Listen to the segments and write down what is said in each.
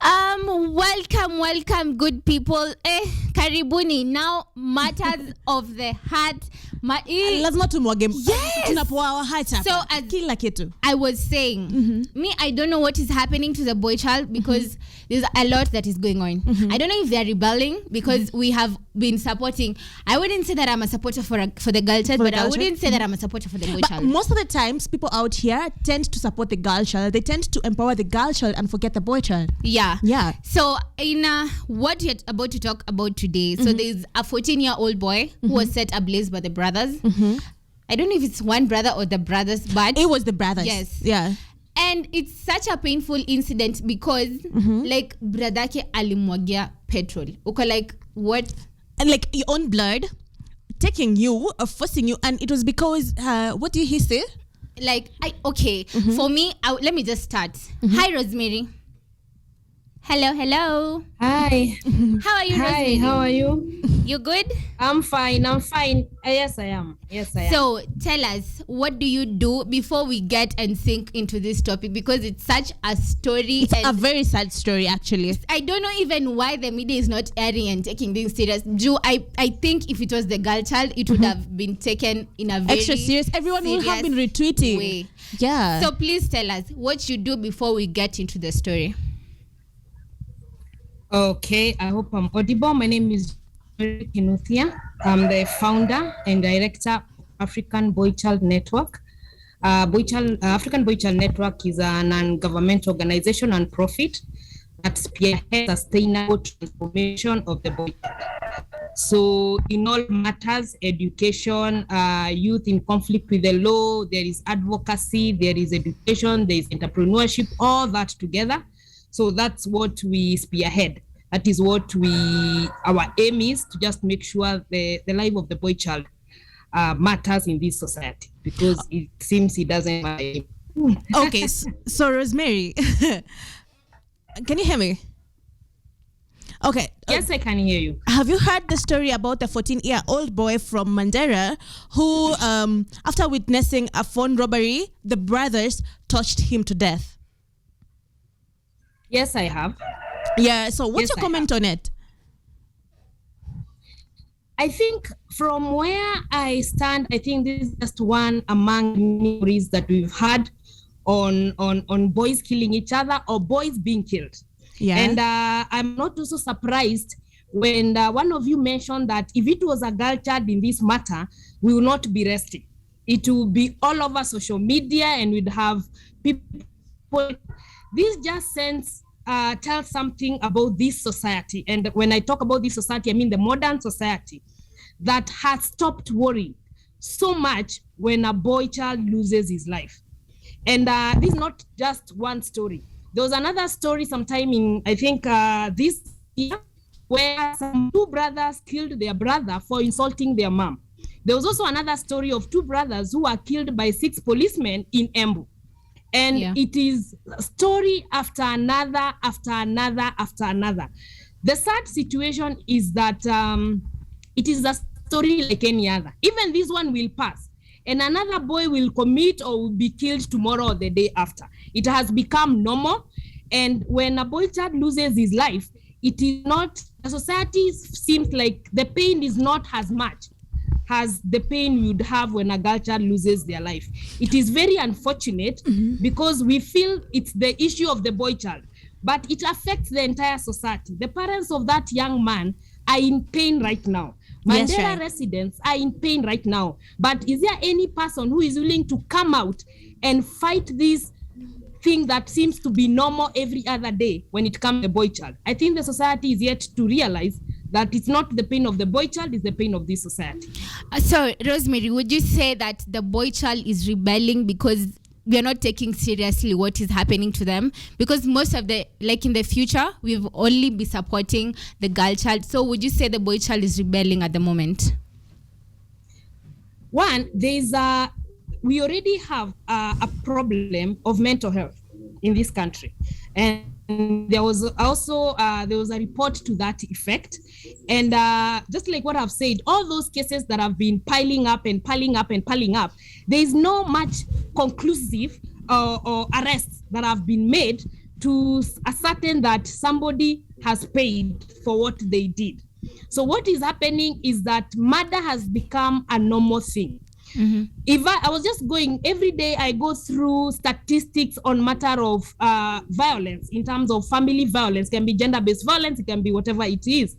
Welcome, good people. Karibuni. Now, matters of the heart. Lazima tumwage. Yes. Tunapoa heart hapa. So as kila kitu. I was saying, me, I don't know what is happening to the boy child because there's a lot that is going on. I don't know if they're rebelling because we have been supporting. I wouldn't say that I'm a supporter for the girl child, but I wouldn't say that I'm a supporter for the boy child. Most of the times, people out here tend to support the girl child. They tend to empower the girl child and forget the boy child. Yeah. So in what you're about to talk about today, so there's a 14-year-old boy who was set ablaze by the brothers. I don't know if it's one brother or the brothers, but it was the brothers. Yes. Yeah. And it's such a painful incident because like bradake alimwagia petrol. Okay, like what? And like your own blood taking you or forcing you, and it was because what did he say? Like for me, let me just start. Hi, Rosemary. Hello. Hi. How are you, Hi, Rosemary? how are you? You good? I'm fine. Yes, I am. So tell us, what do you do before we get and sink into this topic? Because it's such a story. It's a very sad story, actually. I don't know even why the media is not airing and taking this serious. I think if it was the girl child, it would have been taken in a very extra serious. Everyone would have been retweeting. Way. Yeah. So please tell us what you do before we get into the story. Okay, I hope I'm audible. My name is Kinuthia. I'm the founder and director of African Boychild Network. African Boychild Network is a non-governmental organization and profit that spearheads sustainable transformation of the boy. So in all matters, education, youth in conflict with the law, there is advocacy, there is education, there is entrepreneurship, all that together. So that's what we spearhead. That is what our aim is, to just make sure the life of the boy child matters in this society, because it seems it doesn't matter. Okay, so Rosemary, can you hear me? Okay. Yes, I can hear you. Have you heard the story about the 14-year-old boy from Mandera who, after witnessing a phone robbery, the brothers tortured him to death? Yes, I have. Yeah, so what's your comment on it? I think from where I stand, I think this is just one among many stories that we've had on boys killing each other or boys being killed. Yeah. And I'm not also surprised when one of you mentioned that if it was a girl child in this matter, we will not be resting. It will be all over social media and we'd have people. This just tells something about this society. And when I talk about this society, I mean the modern society that has stopped worrying so much when a boy child loses his life. And this is not just one story. There was another story sometime in, I think, this year, where some two brothers killed their brother for insulting their mom. There was also another story of two brothers who were killed by 6 policemen in Embu. And it is a story after another, after another, after another. The sad situation is that it is a story like any other. Even this one will pass, and another boy will commit or will be killed tomorrow or the day after. It has become normal. And when a boy child loses his life, it is not, the society seems like the pain is not as much as the pain we would have when a girl child loses their life. It is very unfortunate because we feel it's the issue of the boy child, but it affects the entire society. The parents of that young man are in pain right now. Mandela residents are in pain right now. But is there any person who is willing to come out and fight this thing that seems to be normal every other day when it comes to the boy child? I think the society is yet to realize that it's not the pain of the boy child, it's the pain of this society. So, Rosemary, would you say that the boy child is rebelling because we are not taking seriously what is happening to them? Because most of the, like in the future, we've only be supporting the girl child. So would you say the boy child is rebelling at the moment? One, we already have a problem of mental health in this country. And there was also a report to that effect. And just like what I've said, all those cases that have been piling up, there is no much conclusive or arrests that have been made to ascertain that somebody has paid for what they did. So what is happening is that murder has become a normal thing. If I was just going every day, I go through statistics on matter of violence in terms of family violence. It can be gender-based violence, it can be whatever it is.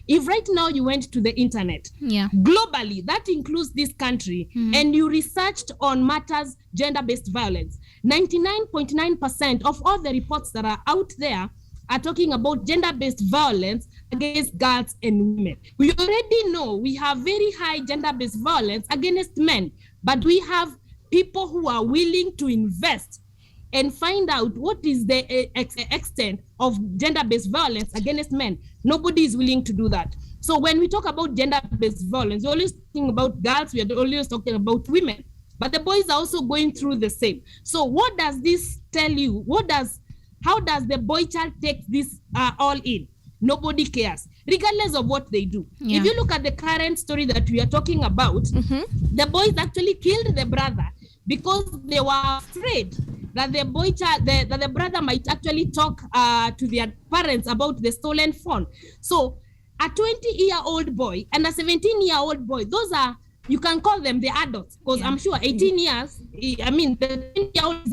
If right now you went to the internet, globally, that includes this country, and you researched on matters gender-based violence, 99.9% of all the reports that are out there are talking about gender-based violence against girls and women. We already know we have very high gender-based violence against men, but we have people who are willing to invest and find out what is the extent of gender-based violence against men. Nobody is willing to do that. So when we talk about gender-based violence, we're always talking about girls, we are always talking about women, but the boys are also going through the same. So what does this tell you? How does the boy child take this all in? Nobody cares, regardless of what they do. If you look at the current story that we are talking about, the boys actually killed the brother because they were afraid that the boy child, that the brother might actually talk to their parents about the stolen phone. So a 20-year-old boy and a 17-year-old boy, those are, you can call them the adults, because I'm sure 18 years, I mean, the 20-year-old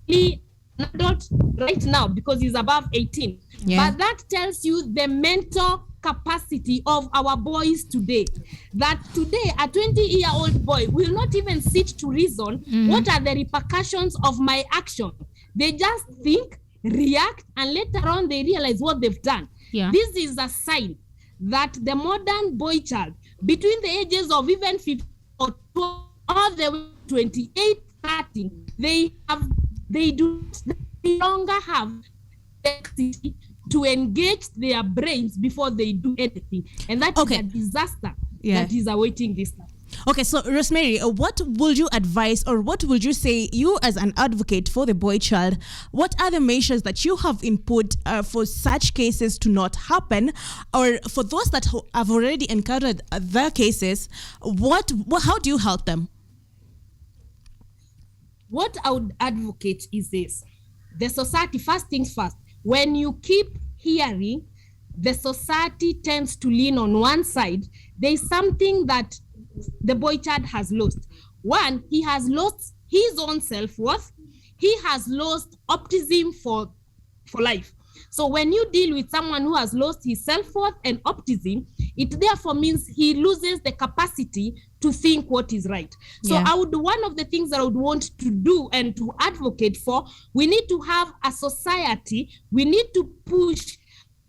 is an adult right now because he's above 18. But that tells you the mental capacity of our boys today. That today, a 20-year-old boy will not even sit to reason what are the repercussions of my action. They just think, react, and later on they realize what they've done. This is a sign that the modern boy child, between the ages of even 15 or 12, all the way to 28, 30, they do no longer have the capacity to engage their brains before they do anything. And that is a disaster that is awaiting this time. Okay, so Rosemary, what would you advise, or what would you say, you as an advocate for the boy child, what are the measures that you have input for such cases to not happen, or for those that have already encountered the cases, how do you help them? What I would advocate is this: the society, first things first, when you keep hearing the society tends to lean on one side, there is something that the boy child has lost. One, he has lost his own self-worth. He has lost optimism for life. So when you deal with someone who has lost his self-worth and optimism, it therefore means he loses the capacity to think what is right. So one of the things that I would want to do and to advocate for, we need to have a society, we need to push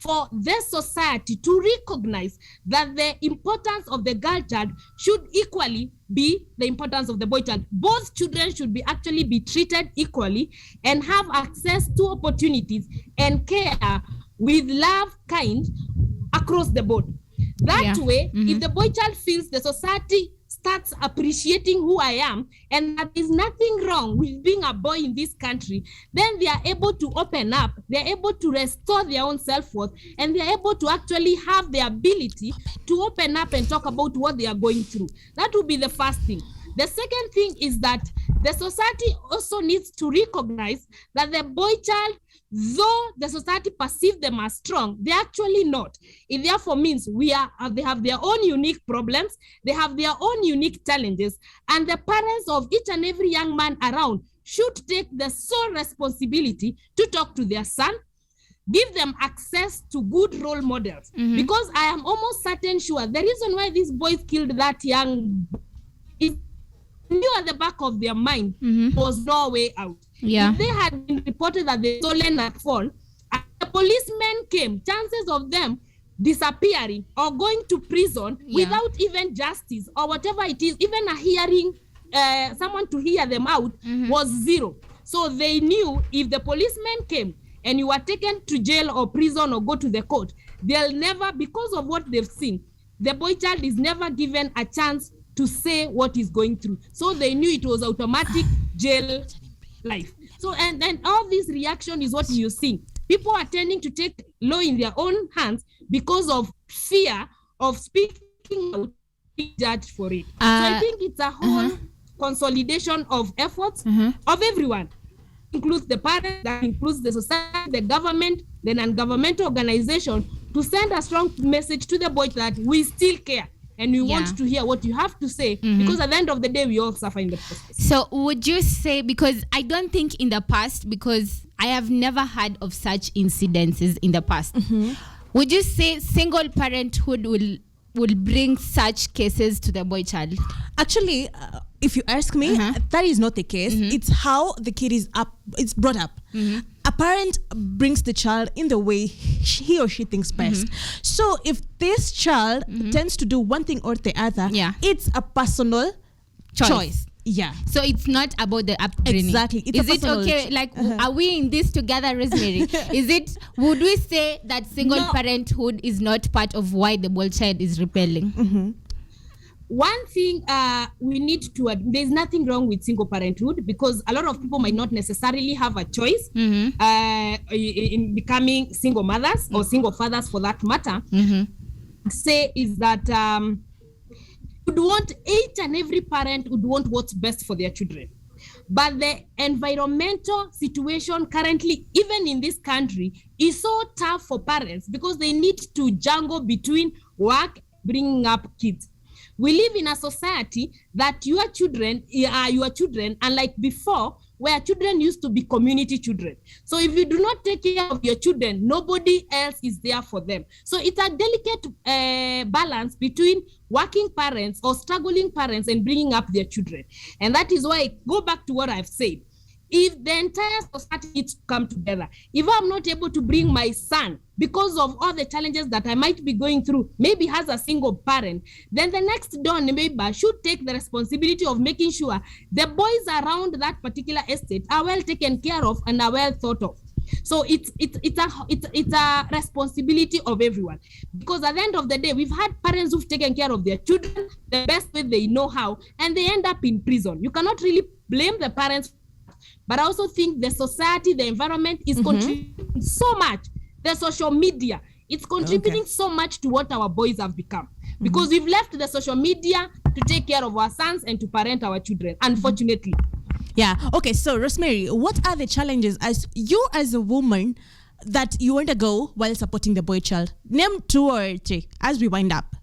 for the society to recognize that the importance of the girl child should equally be the importance of the boy child. Both children should actually be treated equally and have access to opportunities and care with love, kind, across the board. That way, if the boy child feels the society starts appreciating who I am and that there's nothing wrong with being a boy in this country, then they are able to open up, they're able to restore their own self-worth, and they're able to actually have the ability to open up and talk about what they are going through. That would be the first thing. The second thing is that the society also needs to recognize that the boy child, though the society perceives them as strong, they're actually not. It therefore means they have their own unique problems, they have their own unique challenges, and the parents of each and every young man around should take the sole responsibility to talk to their son, give them access to good role models. Because I am almost certain sure the reason why these boys killed that young is knew at the back of their mind was no way out. If they had been reported that they stolen a phone, and the policemen came, chances of them disappearing or going to prison without even justice or whatever it is, even a hearing, someone to hear them out, was zero. So they knew if the policemen came and you were taken to jail or prison or go to the court, they'll never, because of what they've seen, the boy child is never given a chance to say what he's going through. So they knew it was automatic jail life. So and all this reaction is what you see. People are tending to take law in their own hands because of fear of speaking out, being judged for it. So I think it's a whole consolidation of efforts of everyone. includes the parents, that includes the society, the government, the non-governmental organization, to send a strong message to the boy that we still care and we want to hear what you have to say, because at the end of the day, we all suffer in the process. So would you say, because I don't think in the past, because I have never heard of such incidences in the past, would you say single parenthood will bring such cases to the boy child? Actually, if you ask me, that is not the case. It's how the kid is brought up. A parent brings the child in the way he or she thinks best. So if this child tends to do one thing or the other, it's a personal choice. Yeah. So it's not about the upbringing. Exactly. Is it okay? Like, are we in this together, Rosemary? Would we say that single parenthood is not part of why the boy child is rebelling? One thing we need to there's nothing wrong with single parenthood, because a lot of people might not necessarily have a choice in becoming single mothers or single fathers for that matter. Say is that would want each and every parent would want what's best for their children. But the environmental situation currently, even in this country, is so tough for parents because they need to juggle between work, bringing up kids. We live in a society that your children are your children, unlike before, where children used to be community children. So if you do not take care of your children, nobody else is there for them. So it's a delicate balance between working parents or struggling parents and bringing up their children. And that is why I go back to what I've said. If the entire society needs to come together, if I'm not able to bring my son because of all the challenges that I might be going through, maybe as a single parent, then the next door neighbor should take the responsibility of making sure the boys around that particular estate are well taken care of and are well thought of. So it's a responsibility of everyone, because at the end of the day, we've had parents who've taken care of their children the best way they know how, and they end up in prison. You cannot really blame the parents. But I also think the society, the environment is contributing so much. The social media, it's contributing so much to what our boys have become. Because we've left the social media to take care of our sons and to parent our children, unfortunately. Yeah. Okay, so Rosemary, what are the challenges as a woman that you undergo while supporting the boy child? Name 2 or 3 as we wind up.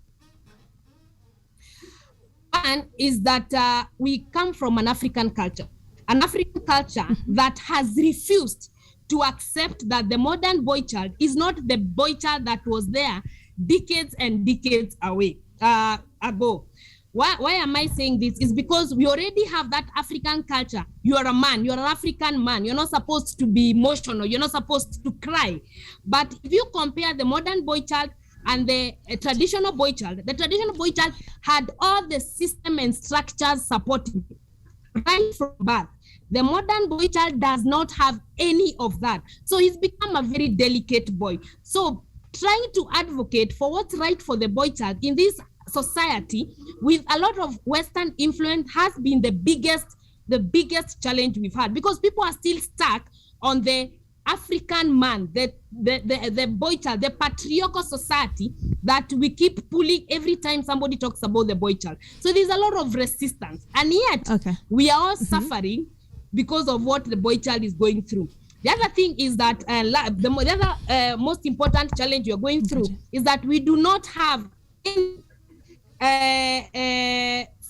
One is that we come from an African culture. An African culture that has refused to accept that the modern boy child is not the boy child that was there decades and decades ago. Why am I saying this? Is because we already have that African culture. You are a man, you're an African man. You're not supposed to be emotional. You're not supposed to cry. But if you compare the modern boy child and the traditional boy child, the traditional boy child had all the system and structures supporting it right from birth. The modern boy child does not have any of that. So he's become a very delicate boy. So trying to advocate for what's right for the boy child in this society with a lot of Western influence has been the biggest challenge we've had, because people are still stuck on the African man, the boy child, the patriarchal society that we keep pulling every time somebody talks about the boy child. So there's a lot of resistance, and yet we are all suffering because of what the boy child is going through. The other thing is that the other most important challenge you're going through is that we do not have any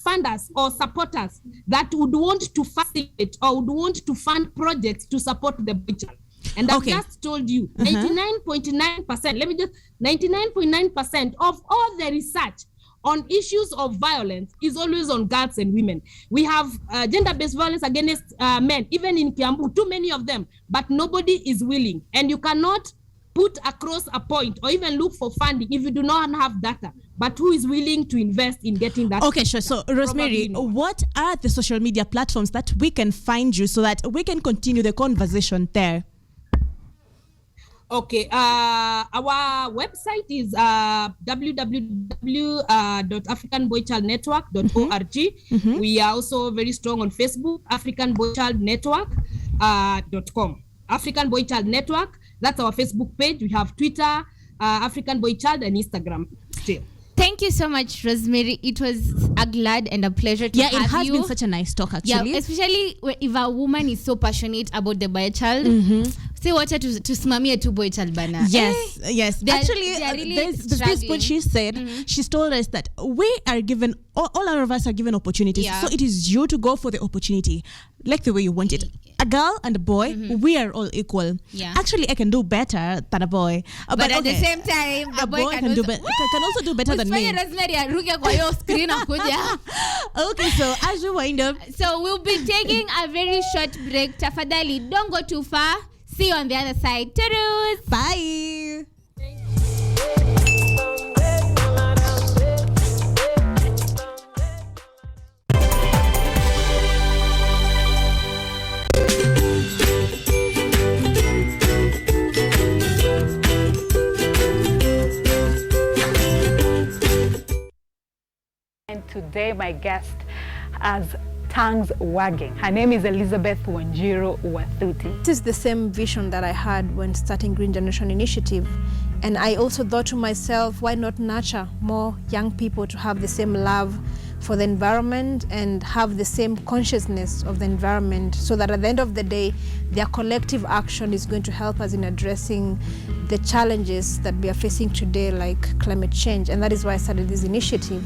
funders or supporters that would want to facilitate or would want to fund projects to support the boy child. And I've just told you, 99.9%, 99.9% of all the research on issues of violence is always on girls and women. We have gender-based violence against men, even in Kiambu, too many of them, but nobody is willing. And you cannot put across a point or even look for funding if you do not have data. But who is willing to invest in getting that? Okay, sure. So, Rosemary, what are the social media platforms that we can find you so that we can continue the conversation there? Okay, our website is www.africanboychildnetwork.org. We are also very strong on Facebook, africanboychildnetwork.com. African Boy Child Network, that's our Facebook page. We have Twitter, African Boy Child, and Instagram still. Thank you so much, Rosemary. It was a glad and a pleasure to have you. Yeah, it has been such a nice talk, actually. Yeah, especially if a woman is so passionate about the Boychild. Say what to smamia to Boychild bana. Yes, yes. Actually, really there's this what she said. She's told us that we are given, all of us are given opportunities. Yeah. So it is you to go for the opportunity, like the way you want it. A girl and a boy, we are all equal. Yeah. Actually, I can do better than a boy. But at the same time, the a boy can do better. Can also do better than me. Rosemary aruke kwa hiyo screen akuja. Okay, so as we wind up, So we'll be taking a very short break. Tafadhali, don't go too far. See you on the other side. Toodles. bye. And today my guest has tongues wagging. Her name is Elizabeth Wanjiru Wathuti. This is the same vision that I had when starting Green Generation Initiative. And I also thought to myself, why not nurture more young people to have the same love for the environment and have the same consciousness of the environment, so that at the end of the day, their collective action is going to help us in addressing the challenges that we are facing today, like climate change. And that is why I started this initiative.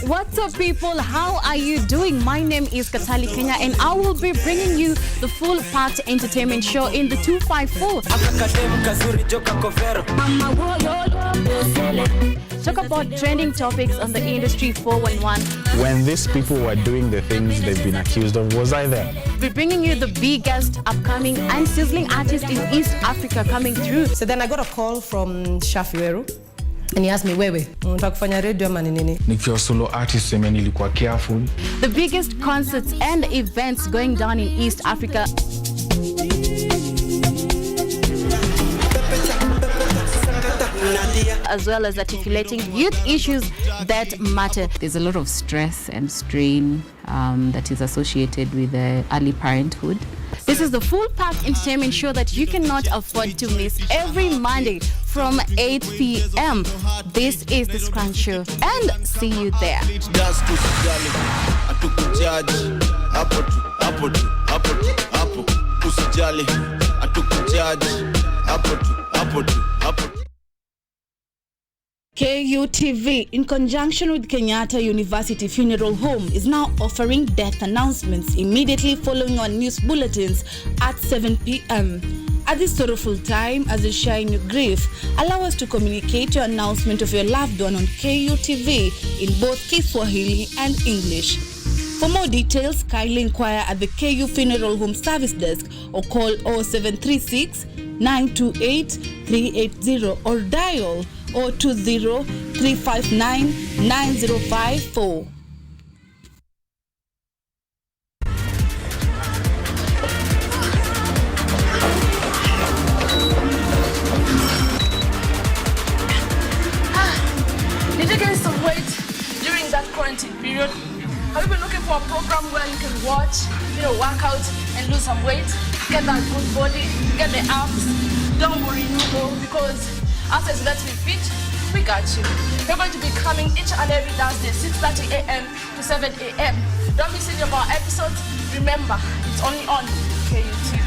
What's up, people? How are you doing? My name is Katali Kenya, and I will be bringing you the full packed entertainment show in the 254. Talk about trending topics on the industry 411. When these people were doing the things they've been accused of, was I there? We're bringing you the biggest, upcoming, and sizzling artists in East Africa coming through. So then I got a call from Shafiweru. And he asked me, wewe, unataka kufanya radio ama ni nini? Nikiwa solo artist, I nilikuwa careful. The biggest concerts and events going down in East Africa. As well as articulating youth issues that matter. There's a lot of stress and strain that is associated with early parenthood. This is the full pack entertainment show that you cannot afford to miss every Monday from 8 p.m. This is the Scrunch Show, and see you there. KUTV, in conjunction with Kenyatta University Funeral Home, is now offering death announcements immediately following our news bulletins at 7 p.m. At this sorrowful time, as you share in your grief, allow us to communicate your announcement of your loved one on KUTV in both Kiswahili and English. For more details, kindly inquire at the KU Funeral Home Service Desk or call 0736 928 380 or dial 020-359-9054. Did you gain some weight during that quarantine period? Have you been looking for a program where you can watch, work out and lose some weight, get that good body, get the abs? Don't worry, because after Let's Be Fit, we got you. We're going to be coming each and every Thursday, 6:30 a.m. to 7 a.m. Don't miss any of our episodes. Remember, it's only on KUTV.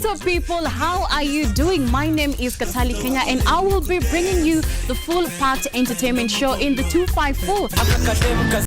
up, people? How are you doing? My name is Katali Kenya, and I will be bringing you the full packed entertainment show in the 254.